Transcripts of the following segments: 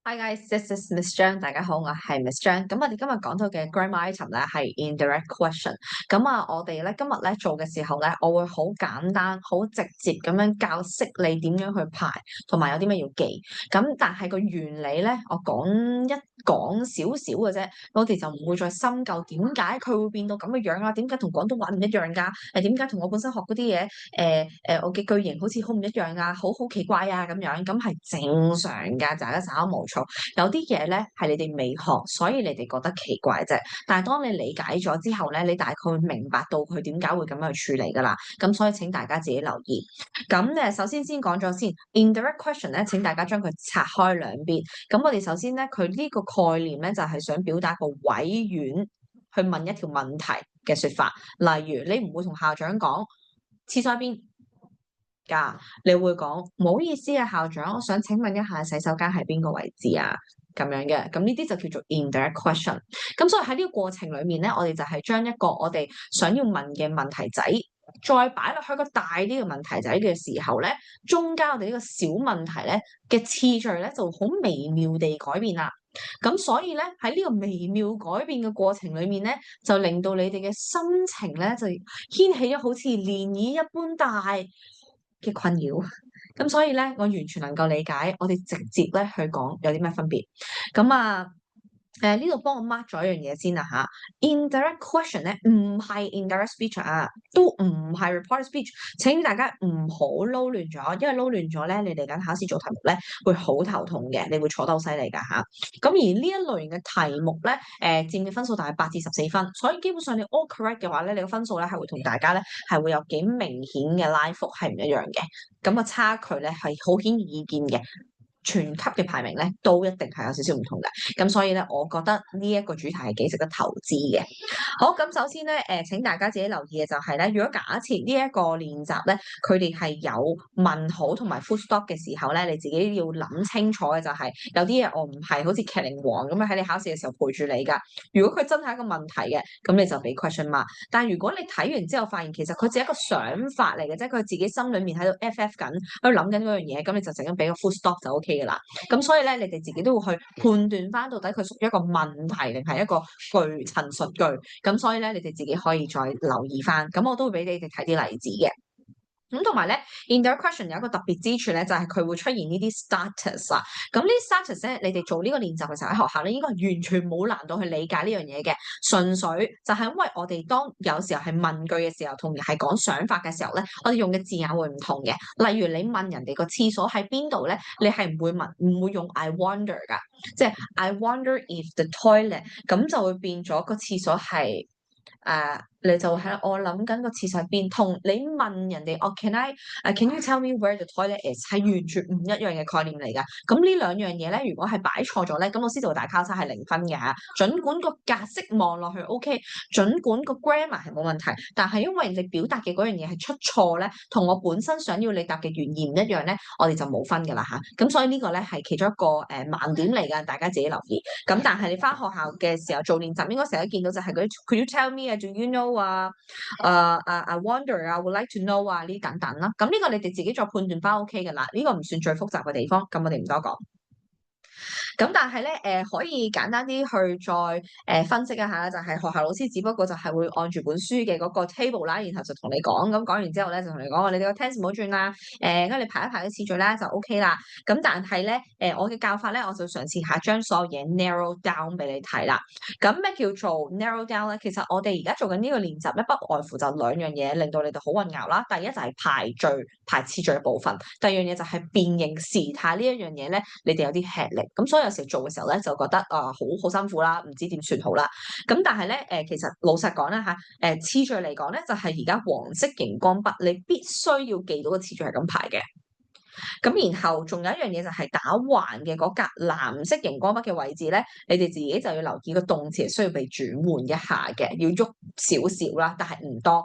Hi guys, this is Miss 張，大家好，我係 Miss 張。咁我哋今日講到嘅 grammar item 咧係 indirect question。咁啊，我哋咧今日咧做嘅時候咧，我會好簡單、好直接咁樣教識你點樣去排，同埋有啲咩要記。咁但係個原理咧，我講少少嘅啫，我哋就唔會再深究點解佢會變到咁嘅樣啊？點解同廣東話唔一樣㗎？點解同我本身學嗰啲嘢我嘅句型好似好唔一樣啊？好奇怪啊咁樣，咁係正常㗎，大家稍安毋躁。有啲嘢咧係你哋未學，所以你哋覺得奇怪啫。但係當你理解咗之後咧，你大概會明白到佢點解會咁樣去處理㗎啦。咁所以請大家自己留意。咁首先講咗先，indirect question 咧，請大家將佢拆開兩邊。咁我哋首先咧，佢呢個概念咧就係想表達個委婉去問一條問題嘅説法。例如你唔會同校長講廁所喺邊㗎，你會講唔好意思啊，校長，我想請問一下洗手間喺邊個位置啊？咁樣嘅，咁呢啲就叫做 indirect question。咁所以喺呢個過程裡面咧，我哋就係將一個我哋想要問嘅問題仔，再擺落去個大啲嘅問題仔嘅時候咧，中間我哋呢個小問題咧嘅次序咧就好微妙地改變啦。咁所以咧喺呢個微妙改變嘅過程裡面咧，就令到你哋嘅心情咧就掀起咗好似漣漪一般大嘅困擾。咁所以咧，我完全能夠理解，我哋直接咧去講有啲咩分別。咁啊，呢度幫我 mark 咗一樣嘢先啦嚇。indirect question 咧唔係 indirect speech 啊，都唔係 reported speech。請大家唔好撈亂咗，因為撈亂咗咧，你嚟緊考試做題目咧會好頭痛嘅，你會錯得好犀利㗎嚇。咁而呢一類型嘅題目咧，佔嘅分數大概8至14分，所以基本上你 all correct 嘅話咧，你個分數咧係會同大家咧係會有幾明顯嘅拉幅係唔一樣嘅。咁個差距咧係好顯而易見嘅。全級嘅排名咧都一定係有少少唔同嘅，咁所以咧，我覺得呢一個主題係幾值得投資嘅。好，咁首先咧，請大家自己留意嘅就係咧，如果假設呢一個練習咧，佢哋係有問號同埋 full stop 嘅時候咧，你自己要諗清楚嘅就係、有啲嘢我唔係好似麒麟王咁樣喺你考試嘅時候陪住你㗎。如果佢真係一個問題嘅，咁你就俾 question mark。但係如果你睇完之後發現其實佢只係一個想法嚟嘅啫，佢自己心裡面喺度 FF 緊，喺度諗緊嗰樣嘢，咁你就淨係俾個 full stop 就 OK 嘅啦。咁所以咧，你哋自己都會去判斷翻到底佢屬於一個問題定係一個陳述句。咁所以咧，你哋自己可以再留意翻。咁我都會俾你哋睇啲例子嘅。咁同埋咧，indirect question 有一個特別之處咧，就係佢會出現呢啲 status 啊。咁呢啲 status 咧，你哋做呢個練習嘅時候喺學校咧，應該完全冇難度去理解呢樣嘢嘅。純粹就係因為我哋當有時候係問句嘅時候，同係講想法嘅時候咧，我哋用嘅字眼會唔同嘅。例如你問人哋個廁所喺邊度咧，你係唔會用 I wonder 㗎，即係 I wonder if the toilet，咁就會變咗個廁所係。你就係我諗緊個廁所喺邊，同你問人哋can you tell me where the toilet is 係完全唔一樣嘅概念嚟㗎。咁呢兩樣嘢咧，如果係擺錯咗咧，咁老師就會大交叉係0分嘅嚇。儘管個格式望落去 OK，儘管個 grammar 係冇問題，但係因為你表達嘅嗰樣嘢係出錯咧，同我本身想要你答嘅原意唔一樣咧，我哋就冇分㗎啦嚇。咁所以呢個咧係其中一個盲點嚟㗎，大家自己留意。咁但係你返學校嘅時候做練習，應該成日見到就係嗰啲 Could you tell me 啊，Do you know 啊，I wonder 啊，I would like to know 啊呢等等啦。咁呢個你哋自己再判斷返 OK 㗎啦。呢個唔算最複雜嘅地方，咁我哋唔多講。咁但係咧，可以簡單啲去再分析一下，就係學校老師只不過就係會按住本書嘅嗰個 table 啦，然後就同你講，咁講完之後咧就同你講話，你哋個 tense 唔好轉啦，跟住你排一排嘅次序咧就 OK 啦。咁但係咧，我嘅教法咧，我就嘗試下將所有嘢 narrow down 俾你睇啦。咁咩叫做 narrow down 咧？其實我哋而家做緊呢個練習咧，不外乎就兩樣嘢令到你哋好混淆啦。第一就係排次序嘅部分，第二樣嘢就係變形時態呢一樣嘢咧，你哋有啲吃力。咁所以有時做嘅時候咧，就覺得好辛苦啦，唔知點算好啦。咁但係咧其實老實講啦嚇，次序嚟講咧，就係而家黃色熒光筆，你必須要記到個次序係咁排嘅。咁然後仲有一樣嘢就係打橫嘅嗰格藍色熒光筆嘅位置咧，你哋自己就要留意個動詞係需要被轉換一下嘅，要喐少少啦，但係唔多。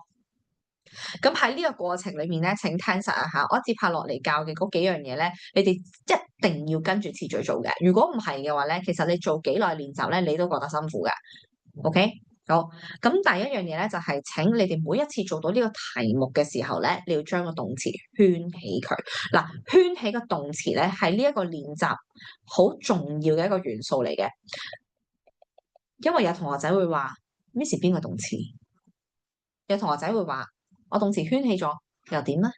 咁喺呢個過程裏面咧，請聽實一下，我接下落嚟教嘅嗰幾樣嘢咧，你哋一定要跟住次序做嘅。如果唔係嘅話咧，其實你做幾耐練習咧，你都覺得辛苦嘅。OK？好，咁第一樣嘢咧就係請你哋每一次做到呢個題目嘅時候咧，你要將個動詞圈起佢。嗱，圈起個動詞咧係呢一個練習好重要嘅一個元素嚟嘅，因為有同學仔會話 Miss 邊個動詞？有同學仔會話我動詞圈起咗又點咧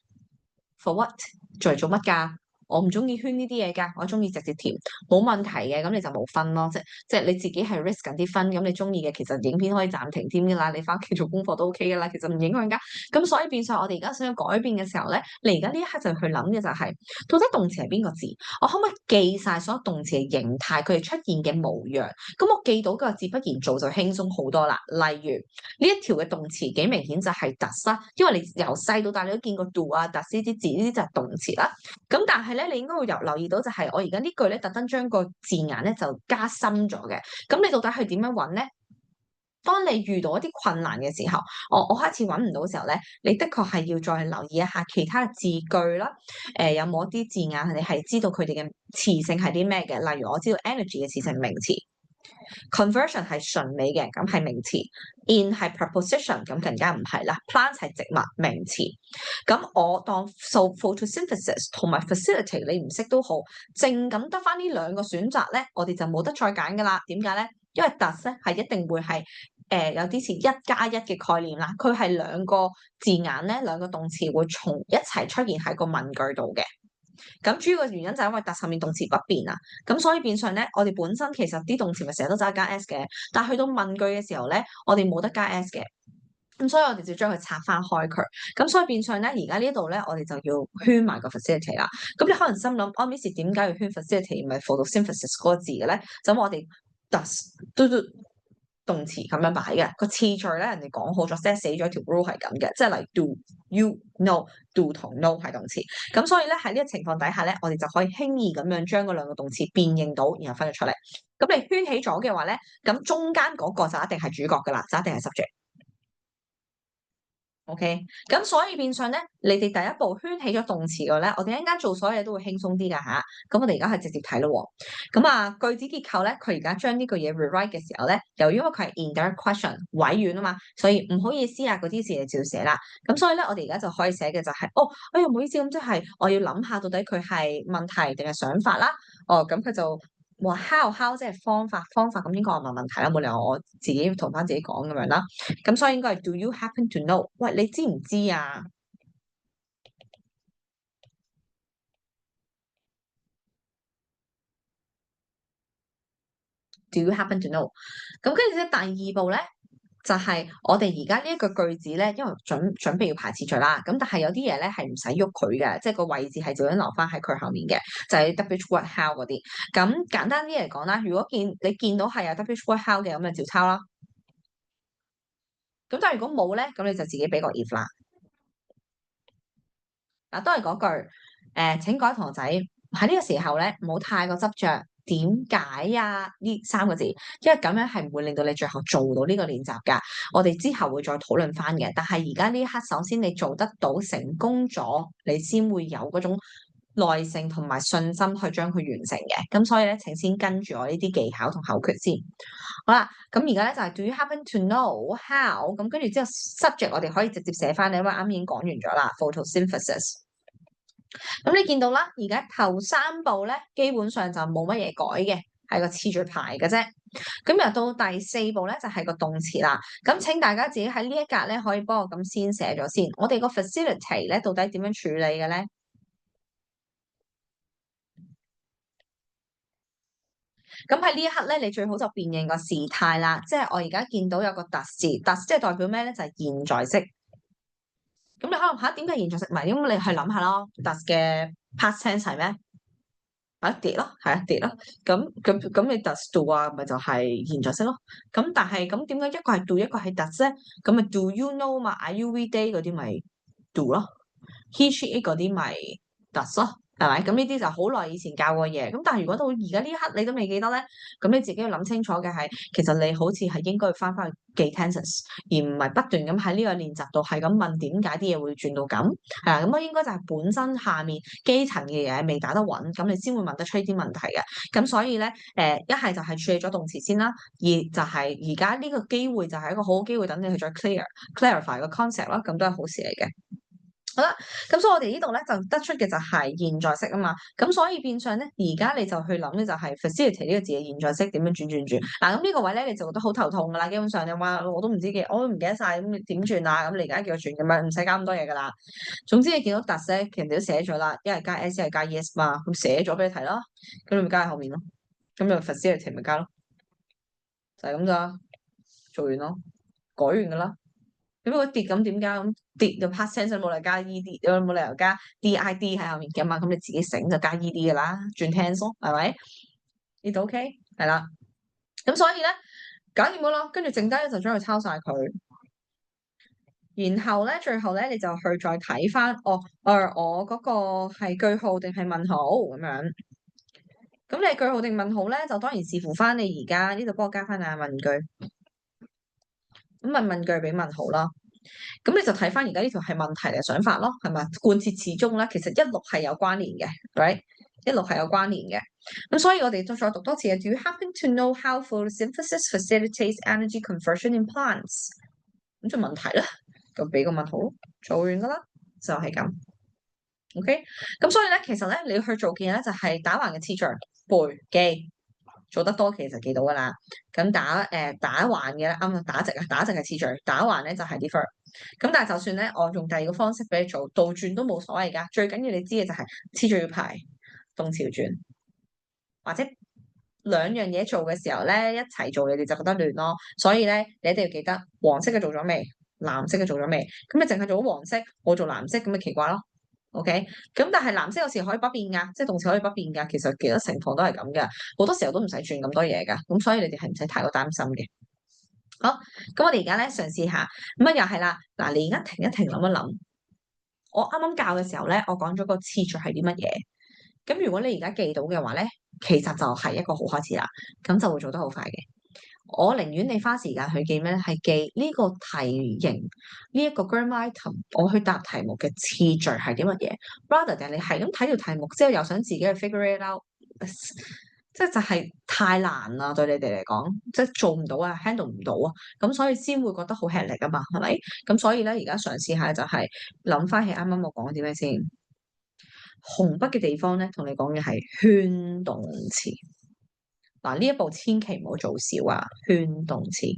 ？For what？做嚟做乜㗎？我唔中意圈呢啲嘢㗎，我中意直接填，冇問題嘅，咁你就冇分咯，即係你自己係 risk 緊啲分，咁你中意嘅其實影片可以暫停添㗎啦，你翻屋企做功課都 OK 㗎啦，其實唔影響㗎。咁所以變相我哋而家想要改變嘅時候咧，你而家呢一刻就去諗嘅就係、到底動詞係邊個字？我可唔可以記晒所有動詞嘅形態，佢哋出現嘅模樣？咁我記到個字，不然做就輕鬆好多啦。例如呢一條嘅動詞幾明顯就係 does 啦，因為你由細到大你都見過 do 啊 does 呢啲字，呢啲就係動詞啦。咁但係咧，你應該會留意到就係我而家呢句咧，特登將個字眼咧就加深咗嘅。咁你到底係點樣揾咧？當你遇到一啲困難嘅時候，我開始揾唔到嘅時候咧，你的確係要再留意一下其他嘅字句啦。有冇一啲字眼你係知道佢哋嘅詞性係啲咩嘅？例如我知道 energy 嘅詞性名詞。Conversion 係順理嘅，咁係名詞。In 係 preposition，咁更加唔係啦。Plant 係植物名詞。咁我當 photosynthesis 同埋 facility 你唔識都好，淨咁得翻呢兩個選擇咧，我哋就冇得再揀噶啦。點解咧？因為 does 咧係一定會係有啲似一加一嘅概念啦。佢係兩個字眼咧，兩個動詞會從一齊出現喺個問句度嘅。咁主要嘅原因就係因為 does 後面動詞不變啊，咁所以變相咧，我哋本身其實啲動詞咪成日都揸加 s 嘅，但係去到問句嘅時候咧，我哋冇得加 s 嘅，咁所以我哋就將佢拆翻開佢，咁所以變相咧，而家呢度咧，我哋就要圈埋個 facility 啦。咁你可能心諗，哦，Miss 點解要圈 facility 唔係 photosynthesis 嗰個字嘅咧？就我哋 does 都動詞咁樣擺嘅個次序咧，人哋講好咗 set 死咗條 rule 係咁嘅，即係例如 do you know do 同 know 係動詞，咁所以咧喺呢個情況底下咧，我哋就可以輕易咁樣將嗰兩個動詞辨認到，然後分咗出嚟。咁你圈起咗嘅話咧，咁中間嗰個就一定係主角噶啦，就一定係 subject。OK，咁所以變相咧，你哋第一步圈起咗動詞嘅咧，我哋一陣間做所有嘢都會輕鬆啲噶吓。咁我哋而家係直接睇咯喎。咁啊，句子結構咧，佢而家將呢個嘢 rewrite 嘅時候咧，由於因為佢係 indirect question 委婉啊嘛，所以唔好意思啊，嗰啲字你照寫啦。咁所以咧，我哋而家就可以寫嘅就係、哦，哎呀唔好意思，咁即係我要諗下到底佢係問題定係想法啦。哦，咁佢就。話 how 即係方法咁應該我問問題啦，冇理由我自己同翻自己講咁樣啦。咁所以應該係 Do you happen to know？喂，你知唔知啊？Do you happen to know？咁跟住咧，第二步咧就係、我哋而家呢一個句子咧，因為準備要排次序啦。咁但係有啲嘢咧係唔使喐佢嘅，即係個位置係照樣留翻喺佢後面嘅，就係 which what how 嗰啲。咁簡單啲嚟講啦，如果你見到係有 which what how 嘅，咁就照抄啦。咁但係如果冇咧，咁你就自己俾個 if 啦。嗱，都係嗰句，請各位同學仔喺呢個時候咧，唔好太過執着。點解啊？呢三個字，因為咁樣係唔會令到你最後做到呢個練習㗎。我哋之後會再討論翻嘅。但係而家呢一刻，首先你做得到成功咗，你先會有嗰種耐性同埋信心去將佢完成嘅。咁所以咧，請先跟住我呢啲技巧同口訣先。好啦，咁而家咧就係 Do you happen to know how？咁跟住之後 subject 我哋可以直接寫翻，因為啱已經講完咗啦，photosynthesis。咁你見到啦，而家頭三步咧，基本上就冇乜嘢改嘅，係個次序排嘅啫。咁又到第四步咧，就係個動詞啦。咁請大家自己喺呢一格咧，可以幫我咁先寫咗先。我哋個 facility 咧，到底點樣處理嘅咧？咁喺呢一刻咧，你最好就辨認個時態啦。即係我而家見到有個特字，特即係代表咩咧？就係現在式。咁你可能嚇點解現在式唔係？咁你去諗下咯。特嘅 past tense 係咩？係一跌咯，係一跌咯。咁你 does do 啊，咪就係現在式咯。咁但係咁點解一個係 do 一個係 does 咧？咁咪 do you know 嘛？Are you we day 嗰啲咪 do 咯，he she it 嗰啲咪 does 咯。係咪？咁呢啲就好耐以前教過嘢，咁但係如果到而家呢一刻你都未記得咧，咁你自己要諗清楚嘅係，其實你好似係應該要翻去記 tenses，而唔係不斷咁喺呢個練習度係咁問點解啲嘢會轉到咁，係啦，咁啊應該就係本身下面基層嘅嘢未打得穩，咁你先會問得出呢啲問題嘅。咁所以咧，一係就係處理咗動詞先啦，二就係而家呢個機會就係一個好好機會，等你去再 clarify 個 concept 啦，咁都係好事嚟嘅。好啦，咁所以我哋呢度咧就得出嘅就係現在式啊嘛，咁所以變相咧，而家你就去諗咧就係 facility 呢個字嘅現在式點樣轉。嗱，咁呢個位咧你就覺得好頭痛噶啦，基本上你話我都唔知嘅，我都唔記得晒，咁你點轉啊？咁你而家叫我轉咁樣，唔使搞咁多嘢噶啦。總之你見到特色，人哋都寫咗啦，一係加 s， 一係加 yes 嘛，咁寫咗俾你睇咯，咁你咪加喺後面咯，咁就 facility 咪加咯，就係咁咋，做完咯，改完噶啦。咁如果跌咁點加？咁跌就 past tense 冇理由加 ed，冇理由加 did 喺後面嘅嘛。咁你自己醒就加 ed 噶啦，轉 tense 咯，係咪？呢度 OK 係啦。咁所以咧搞掂咗咯，跟住剩低咧就將佢抄晒佢。然後咧最後咧你就去再睇翻，我嗰個係句號定係問號咁樣。咁你句號定問號咧，就當然視乎翻你而家呢度幫我加翻下問句。咁問句俾問號啦。咁你就睇翻而家呢條係問題定想法咯，係咪？貫徹始終咧，其實一路係有關聯嘅，right？一路係有關聯嘅。咁所以我哋再讀多次嘅。Do you happen to know how photosynthesis facilitates energy conversion in plants？咁就問題啦，咁俾個問號，做完噶啦，就係咁。OK，咁所以咧，其實咧你要去做嘅嘢咧，就係打橫嘅次序，背記。做得多其實記到噶啦，咁打橫嘅咧，啱啊，打直係次序，打橫咧就係 defer。咁但係就算咧，我用第二個方式俾你做，倒轉都冇所謂噶。最緊要你知嘅就係次序要排，動詞要轉，或者兩樣嘢做嘅時候咧一齊做，你哋就覺得亂咯。所以咧，你一定要記得黃色嘅做咗未，藍色嘅做咗未。咁你淨係做咗黃色，冇做藍色，咁咪奇怪咯。OK，咁但係藍色有時可以不變噶，即係動詞可以不變噶。其實幾多情況都係咁噶，好多時候都唔使轉咁多嘢噶。咁所以你哋係唔使太過擔心嘅。好，咁我哋而家咧嘗試下，咁啊又係啦。嗱，你而家停一停，諗一諗。我啱啱教嘅時候咧，我講咗個次序係啲乜嘢。咁如果你而家記到嘅話咧，其實就係一個好開始啦。咁就會做得好快嘅。我寧願你花時間去記咩咧？係記呢個題型，呢一個 grammar item，我去答題目嘅次序係啲乜嘢？rather than 你係咁睇條題目之後又想自己去 figure it out，即係就係太難啦，對你哋嚟講，即係做唔到啊，handle 唔到啊，咁所以先會覺得好吃力啊嘛，係咪？咁所以咧，而家嘗試下就係諗翻起啱啱我講啲咩先。紅筆嘅地方咧，同你講嘅係圈動詞。嗱，呢一步千祈唔好做少啊，圈動詞。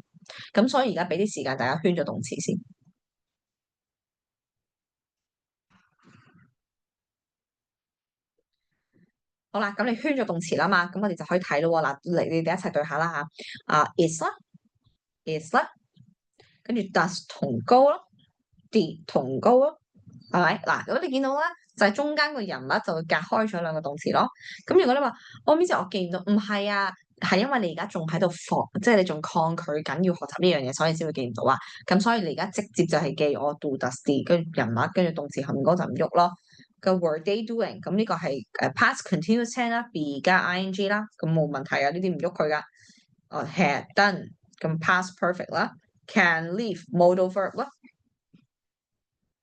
咁所以而家俾啲時間大家圈咗動詞先。好啦，咁你圈咗動詞啦嘛，咁我哋就可以睇咯。嗱，你哋一齊對下啦吓。is 啦，is 啦，跟住 does 同 go 咯，did 同 go 咯，係咪？嗱，如果你見到咧，就係中間個人物就會隔開咗兩個動詞咯。咁如果你話我邊時我見唔到，唔係啊。係因為你而家仲喺度即係你仲抗拒緊要學習呢樣嘢，所以先會記唔到啊。咁所以你而家直接就係記我 do does did 跟住人物跟住動詞後面嗰就唔喐咯。個 were they doing 咁呢個係past continuous tense 啦，be 加 ing 啦，咁冇問題啊，呢啲唔喐佢噶。had done 咁 past perfect 啦，can leave modal verb 啦。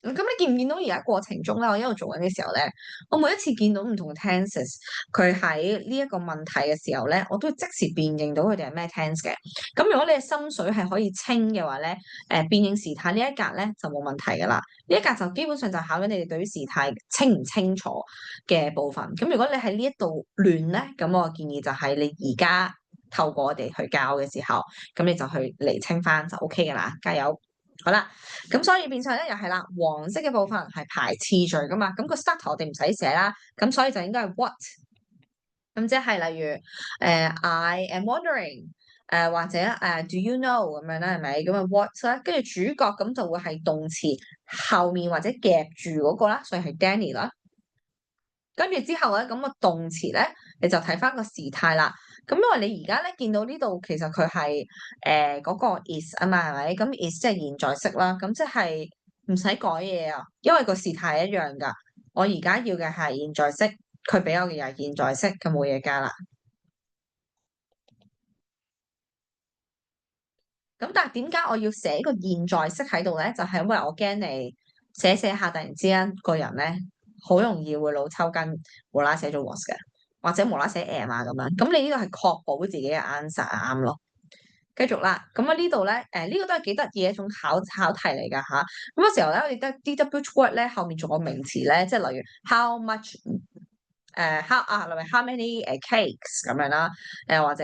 咁你見唔見到而家過程中咧，我一路做緊嘅時候咧，我每一次見到唔同嘅 tenses，佢喺呢一個問題嘅時候咧，我都即時辨認到佢哋係咩 tense 嘅。咁如果你嘅心水係可以清嘅話咧，辨認時態呢一格咧就冇問題噶啦。呢一格就基本上就考緊你哋對於時態清唔清楚嘅部分。咁如果你喺呢一度亂咧，咁我建議就係你而家透過我哋去教嘅時候，咁你就去釐清翻就 OK 噶啦，加油！好啦，咁所以變相咧又係啦，黃色嘅部分係排次序噶嘛，咁個 start 我哋唔使寫啦，咁所以就應該係 what，咁即係例如I am wondering，或者do you know 咁樣啦，係咪？咁啊 what 啦，跟住主角咁就會係動詞後面或者夾住嗰個啦，所以係 Danny 啦。跟住之後咧，咁個動詞咧，你就睇翻個時態啦。咁因為你而家咧見到呢度，其實佢係嗰個 is 啊嘛，係咪？咁 is 即係現在式啦。咁即係唔使改嘢啊，因為個時態係一樣噶。我而家要嘅係現在式，佢俾我嘅又係現在式，佢冇嘢加啦。咁但係點解我要寫個現在式喺度咧？就係因為我驚你寫下，突然之間個人咧好容易會腦抽筋，無啦啦寫咗 was 嘅，或者無啦啦寫 am 啊咁樣。咁你呢個係確保自己嘅 answer 啱咯。繼續啦，咁啊呢度咧，呢個都係幾得意嘅一種考題嚟㗎嚇。咁有時候咧，我哋得 DW word 咧後面仲有名詞咧，即係例如 how much。例如 how many cakes 咁樣啦，或者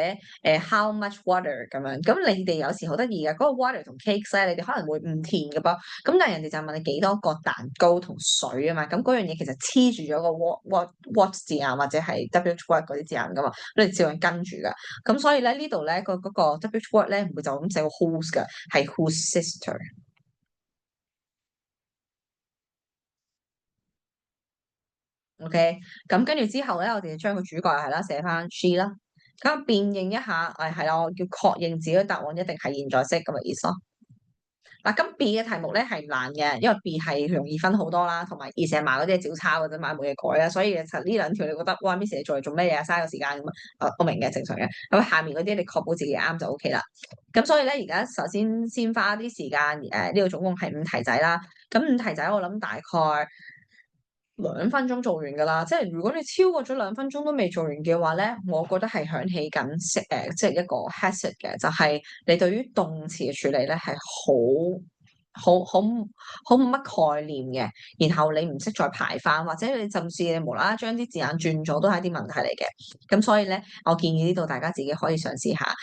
how much water 咁樣，咁你哋有時好得意嘅，嗰個 water 同 cakes 咧，你哋可能會唔填嘅噃，咁但係人哋就問你幾多個蛋糕同水啊嘛，咁嗰樣嘢其實黐住咗個 what 字眼或者係 W word 嗰啲字眼噶嘛，你哋照樣跟住噶，咁所以咧呢度咧嗰個 W word 咧唔會就咁寫個 whose 噶，係 whose sister。OK，咁跟住之後咧，我哋就將個主角係啦寫翻 she 啦，咁辨認一下，係啦，我要確認自己嘅答案一定係現在式咁嘅意思咯。嗱，咁 B 嘅題目咧係唔難嘅，因為 B 係容易分好多啦，同埋而成碼嗰啲係照抄嘅啫嘛，冇嘢改啦，所以其實呢兩條你覺得哇 Miss 你做嚟做咩嘢啊，嘥個時間咁啊？我明嘅，正常嘅。咁下面嗰啲你確保自己啱就 OK 啦。咁所以咧，而家首先花啲時間，呢個總共係五題仔啦。咁五題仔我諗大概2分鐘做完㗎啦，即係如果你超過咗2分鐘都未做完嘅話咧，我覺得係響起緊即係一個 hazard 嘅，就係你對於動詞嘅處理咧係好冇乜概念嘅，然後你唔識再排翻，或者你甚至你無啦啦將啲字眼轉咗，都係一啲問題嚟嘅。咁所以咧，我建議呢度大家自己可以嘗試下，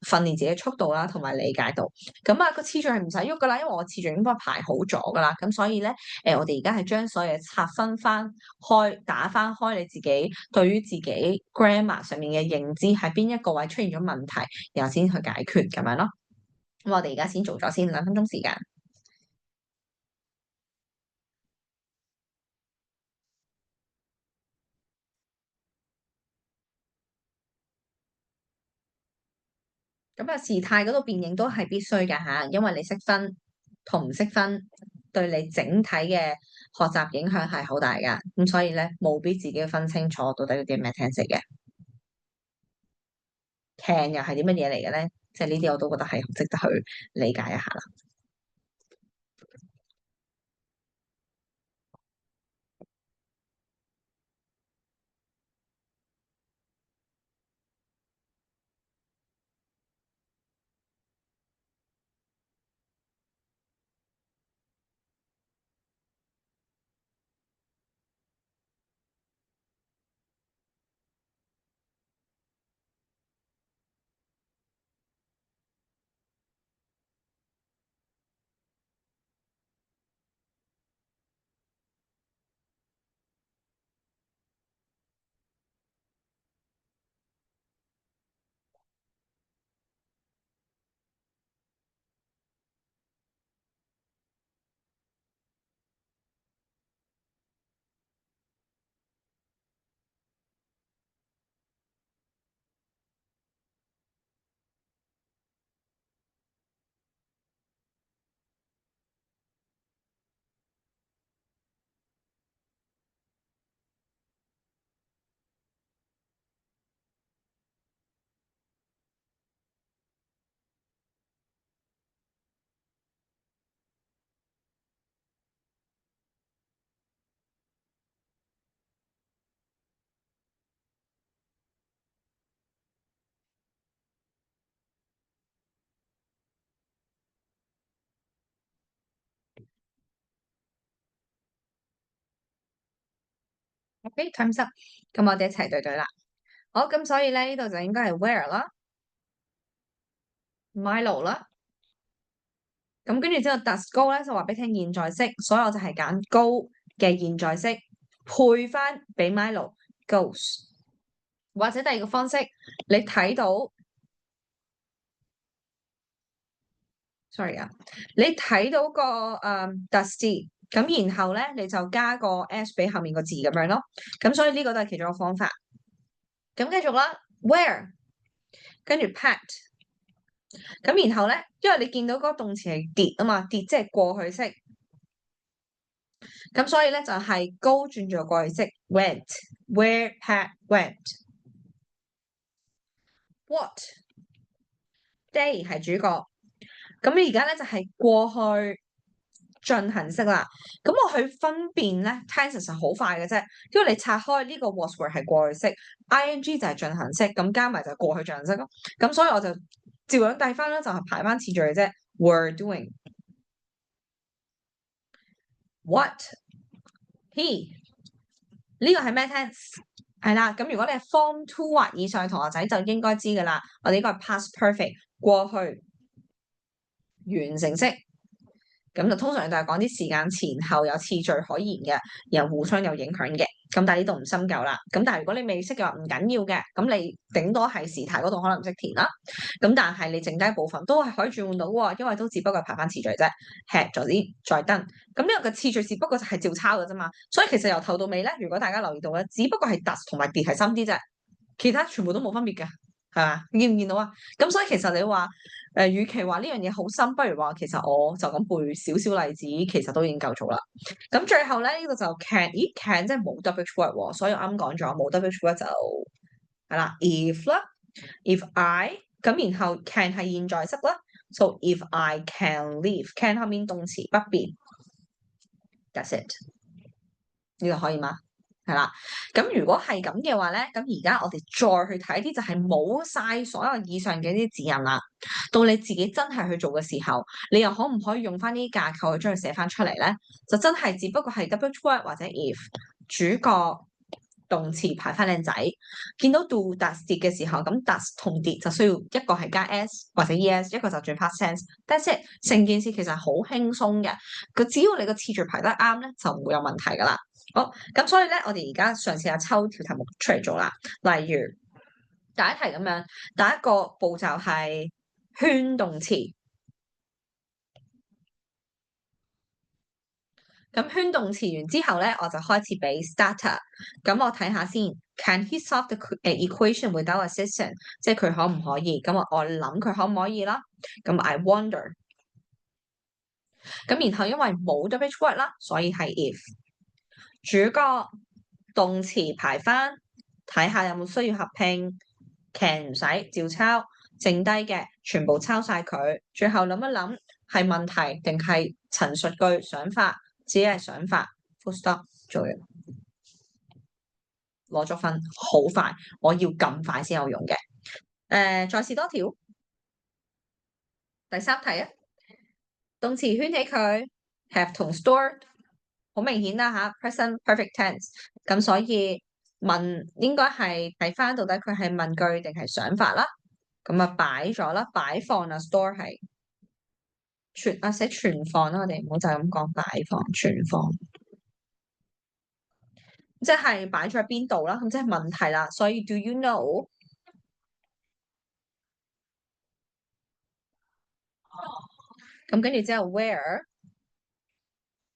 訓練自己速度啦，同埋理解度。咁啊，個次序係唔使喐噶啦，因為我次序應該排好咗噶啦。咁所以咧，我哋而家係將所有嘢拆分翻開，打翻開你自己對於自己 grammar 上面嘅認知喺邊一個位出現咗問題，然後先去解決咁樣咯。咁我哋而家先做咗先2分鐘時間。咁啊，時態嗰度變形都係必須㗎吓，因為你識分同唔識分，對你整體嘅學習影響係好大㗎。咁所以咧，務必自己分清楚到底嗰啲係咩 tense 嘅。can 又係啲乜嘢嚟嘅咧？即係呢啲我都覺得係好值得去理解一下啦。OK，time's up。咁我哋一齊對對啦。好，咁所以咧呢度就應該係 where 啦，Milo 啦。咁跟住之後，does go 咧就話俾你聽現在式，所以我就係揀 go 嘅現在式配翻俾 Milo goes，或者第二個方式，你睇到，sorry 啊，你睇到個does 字，咁然後咧你就加個 s 俾後面個字咁樣咯。咁所以呢個都係其中一個方法。咁繼續啦，where 跟住 pat，咁然後咧，因為你見到嗰個動詞係 did 啊嘛，did 即係過去式。咁所以咧就係 go 轉咗過去式 went，where Pat went，what they 係主角。咁而家咧就係過去進行式啦。咁我去分辨咧 tense 係好快嘅啫，因為你拆開呢個 was were 係過去式，ing 就係進行式，咁加埋就係過去進行式咯。咁所以我就照樣計翻啦，就係排翻次序嘅啫。Were doing what he 呢個係咩 tense？係啦，咁如果你係 Form 2或以上同學仔就應該知㗎啦。我哋呢個係 past perfect 過去完成式。咁就通常就係講啲時間前後有次序可言嘅，又互相有影響嘅。咁但係呢度唔深究啦。咁但係如果你未識嘅話唔緊要嘅，咁你頂多係時態嗰度可能唔識填啦。咁但係你剩低部分都係可以轉換到喎，因為都只不過排翻次序啫。Had 咗啲再登。咁呢個嘅次序只不過就係照抄嘅啫嘛。所以其實由頭到尾咧，如果大家留意到咧，只不過係 does 同埋 did 係深啲啫，其他全部都冇分別嘅，係嘛？你見唔見到啊？咁所以其實你話與其話呢樣嘢好深，不如話其實我就咁背少少例子，其實都已經夠做啦。咁最後咧呢度就 can，咦 can 即係冇 WH word 喎，所以我啱講咗冇 WH word 就係啦，if 啦，if I 咁然後 can 係現在式啦，so if I can leave，can 後面動詞不變，that's it，呢個可以嗎？係啦，咁如果係咁嘅話咧，咁而家我哋再去睇啲就係冇晒所有以上嘅啲指引啦。到你自己真係去做嘅時候，你又可唔可以用翻啲架構去將佢寫翻出嚟咧？就真係只不過係 WH word 或者 if 主角動詞排翻靚仔，見到 do does did 嘅時候，咁 does 同 did 就需要一個係加 s 或者 es，一個就轉 past tense。That's it，成件事其實好輕鬆嘅。佢只要你個次序排得啱咧，就唔會有問題噶啦。好，咁所以咧，我哋而家嘗試下抽條題目出嚟做啦。例如第一題咁樣，第一個步驟係圈動詞。咁圈動詞完之後咧，我就開始俾 starter。咁我睇下先，Can he solve the equation without assistance？即係佢可唔可以？咁我諗佢可唔可以啦。咁 I wonder。咁然後因為冇 WH word 啦，所以係 if。主角動詞排翻，睇下有冇需要合拼。Can 唔使照抄，剩低嘅全部抄晒佢。最後諗一諗，係問題定係陳述句想法？只係想法 full stop 做完，攞咗分，好快，我要咁快先有用嘅。再試多條，第三題啊，動詞圈起佢 have 同 stored，好明顯啦吓 present perfect tense，咁所以問應該係睇翻到底佢係問句定係想法啦。咁啊擺咗啦，擺放啊 store 係寫存放啦，我哋唔好就咁講擺放存放。即係擺咗喺邊度啦，咁即係問題啦。所以 do you know？咁跟住之後 where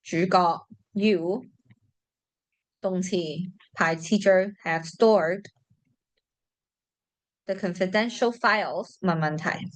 主角 you 動詞排次序 have stored the confidential files 問題。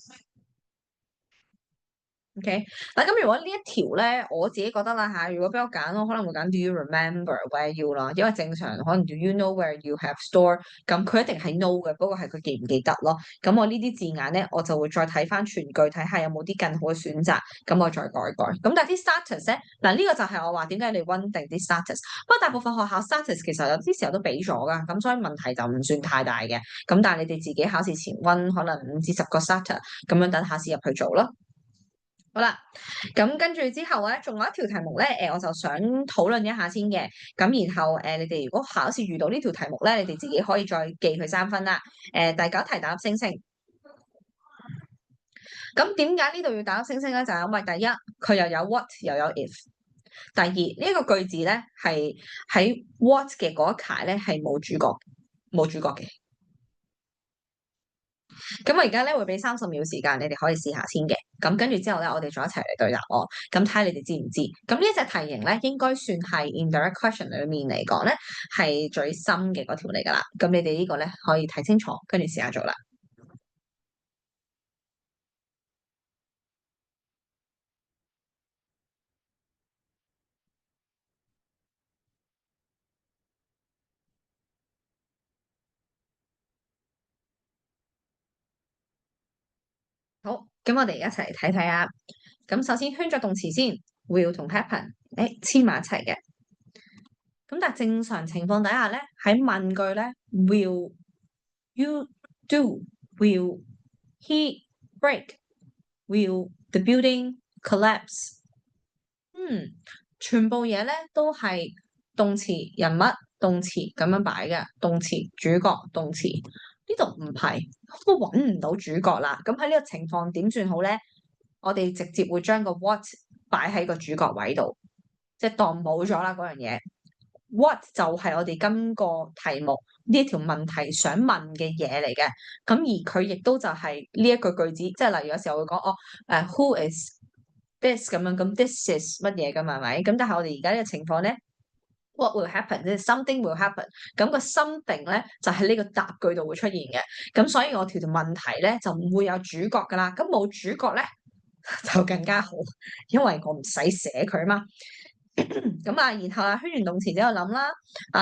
OK，嗱咁如果呢一條咧，我自己覺得啦嚇，如果俾我揀，我可能會揀 Do you remember where you 啦，因為正常可能 Do you know where you have store，咁佢一定係 know 嘅，不過係佢記唔記得咯。咁我呢啲字眼咧，我就會再睇翻全句，睇下有冇啲更好嘅選擇，咁我再改改。咁但係啲 status 咧，嗱呢個就係我話點解你溫定啲 status。不過大部分學校 status 其實有啲時候都俾咗噶，咁所以問題就唔算太大嘅。咁但係你哋自己考試前溫可能5至10個 status，咁樣等下試入去做咯。好啦，咁跟住之後咧，仲有一條題目咧，我就想討論一下先嘅。咁然後你哋如果考試遇到呢條題目咧，你哋自己可以再記佢3分啦。第9題打粒星星。咁點解呢度要打粒星星咧？就係因為第一，佢又有 what 又有 if。第二，呢一個句子咧係喺 what 嘅嗰一排咧係冇主角嘅。咁我而家咧會俾30秒時間，你哋可以試下先嘅。咁跟住之後咧，我哋再一齊嚟對答案。咁睇下你哋知唔知？咁呢一隻題型咧，應該算係 indirect question 裏面嚟講咧，係最深嘅嗰條嚟㗎啦。咁你哋呢個咧可以睇清楚，跟住試下做啦。咁我哋一齊嚟睇睇啊。咁首先圈咗動詞先，will 同 happen，黐埋一齊嘅。咁但係正常情況底下咧，喺問句咧，will you do？will he break？will the building collapse？全部嘢咧都係動詞人物、動詞咁樣擺嘅，動詞主角、動詞呢度唔係，都揾唔到主角啦。咁喺呢個情況點算好咧？我哋直接會將個 what 擺喺個主角位度，即係當冇咗啦嗰樣嘢。What 就係我哋今個題目呢一條問題想問嘅嘢嚟嘅，咁而佢亦都就係呢一句句子，即係例如有時候會講who is this 咁樣，咁 this is 乜嘢㗎嘛，係咪？咁但係我哋而家呢個情況咧，what will happen？即係 something will happen。咁個 something 咧就喺呢個答句度會出現嘅。咁所以我條問題咧就唔會有主角㗎啦。咁冇主角咧就更加好，因為我唔使寫佢嘛。咁啊，然後啊，圈完動詞之後諗啦，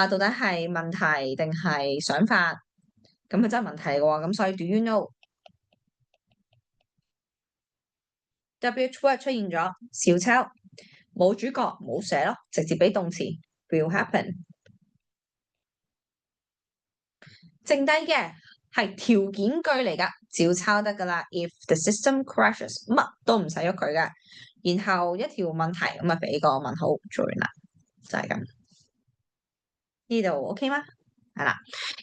到底係問題定係想法？咁佢真係問題嘅喎，咁所以 do you know？WH word 出現咗，小抄冇主角冇寫咯，直接俾動詞 will happen。剩低嘅係條件句嚟㗎，照抄得㗎啦。If the system crashes，乜都唔使喐佢㗎。然後一條問題咁啊，俾個問號做完啦，就係咁。呢度 OK 嗎？係啦，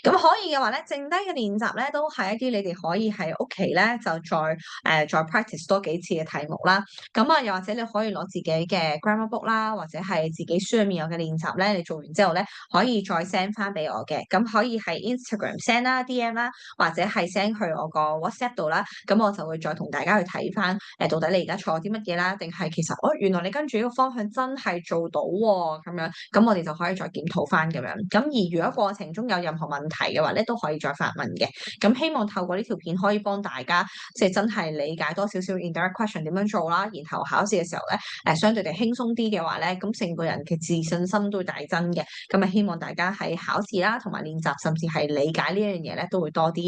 咁可以嘅話咧，剩低嘅練習咧都係一啲你哋可以喺屋企咧就再 practice 多幾次嘅題目啦。咁啊，又或者你可以攞自己嘅 grammar book 啦，或者係自己書裏面有嘅練習咧，你做完之後咧可以再 send 翻俾我嘅。咁可以係 Instagram send 啦、DM 啦，或者係 send 去我個 WhatsApp 度啦。咁我就會再同大家去睇翻到底你而家錯啲乜嘢啦，定係其實原來你跟住呢個方向真係做到喎咁樣。咁我哋就可以再檢討翻咁樣。咁而如果過程中有任何問題嘅話咧，都可以再發問嘅。咁希望透過呢條片可以幫大家即係真係理解多少少 indirect question 點樣做啦。然後考試嘅時候咧，相對地輕鬆啲嘅話咧，咁成個人嘅自信心都會大增嘅。咁啊，希望大家喺考試啦，同埋練習，甚至係理解呢一樣嘢咧，都會多啲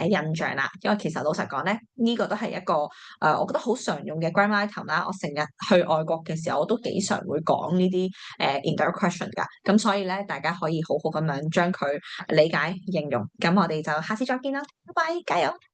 印象啦。因為其實老實講咧，呢個都係一個我覺得好常用嘅 grammar item 啦。我成日去外國嘅時候，我都幾常會講呢啲indirect question 㗎。咁所以咧，大家可以好好咁樣將佢理解應用。咁我哋就下次再見啦，拜拜，加油！